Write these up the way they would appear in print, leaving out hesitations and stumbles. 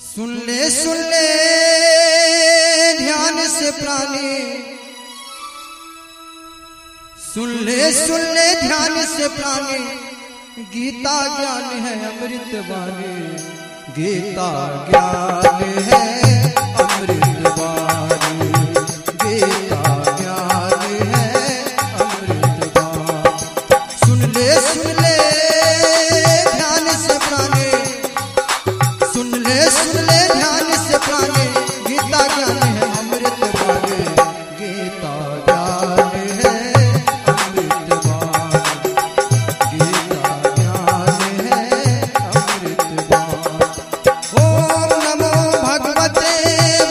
सुन ले ध्यान से प्राणी, सुन ले ध्यान से प्राणी, गीता ज्ञान है अमृत वाणी, गीता ज्ञान है अमृत वाणी, गीता ज्ञान है अमृत वाणी। सुन ले ध्यान से प्राणी, सुन ले ध्यान से प्राणी, गीता ज्ञान है अमृत वाणी, गीता ज्ञान है अमृत वाणी, गीता ज्ञान है अमृत वाणी। ओम नमो भगवते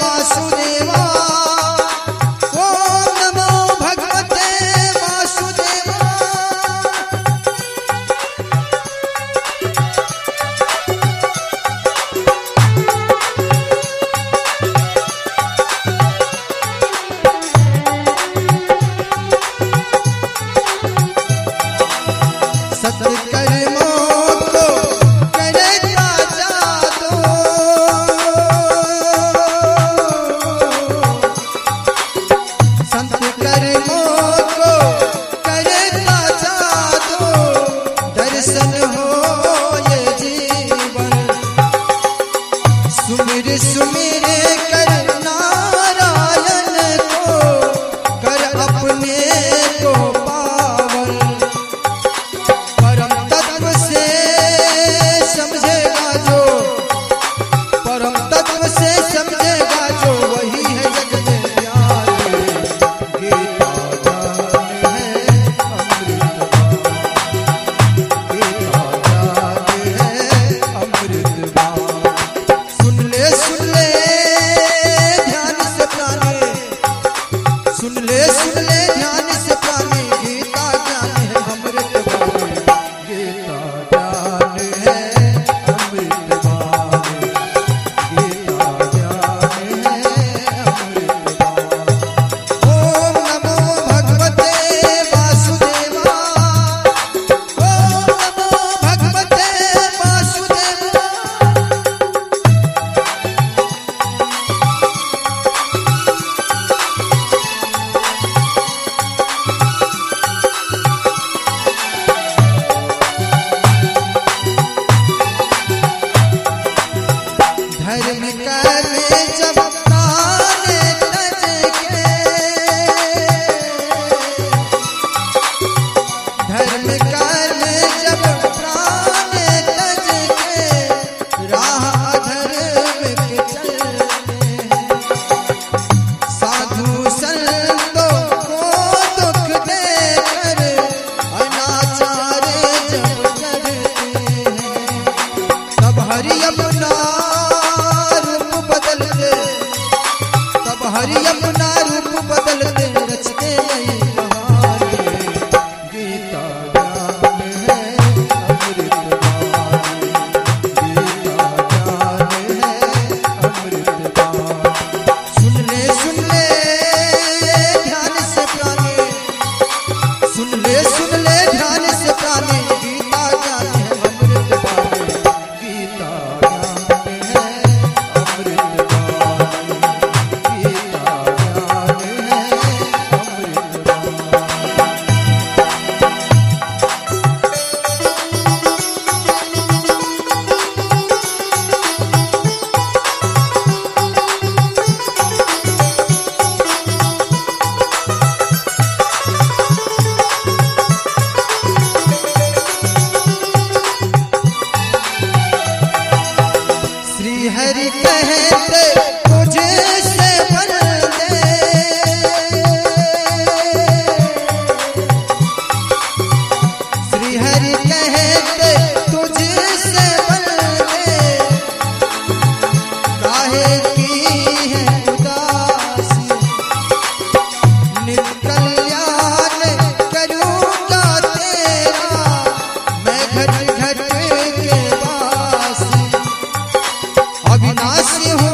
वासुदेवा, ओम नमो भगवते वासुदेवा। सत्कर्मों को करता जा दो, सत्कर्मों को करता जा दो, दर्शन हो ये जीवन। सुमिर सुमिर कर नारायण को, कर अपने को पावन। परम तत्व से समझेगा जो, परम तत्व से समझेगा जो, वही है जग में ज्ञान, गीता ज्ञान है अमृत वाणी, गीता ज्ञान है अमृत वाणी। सुन ले ध्यान से प्राणी, सुन ले ध्यान से प्राणी, गीता ज्ञान है अमृत वाणी, गीता ज्ञान है अमृत वाणी, गीता ज्ञान है अमृत वाणी। ओम नमो भगवते वासुदेवा, ओम नमो भगवते वासुदेवा। धर्म करने जब प्राण तज के, धर्म करने जब प्राण तज के, राह अधर्म के चलते हैं। साधु संतों को दुख देकर अनाचार जब करते हैं, तब हरि अपना रूप बदलते, तब हरि अपना रूप बदलते, रचते नई कहानी, गीता ज्ञान है अमृत वाणी, गीता ज्ञान है अमृत वाणी। सुन ले ध्यान से प्राणी, सुन ले ध्यान से प्राणी, गीता ज्ञान है अमृत वाणी, गीता ज्ञान है अमृत वाणी, गीता ज्ञान अविनाशी हूँ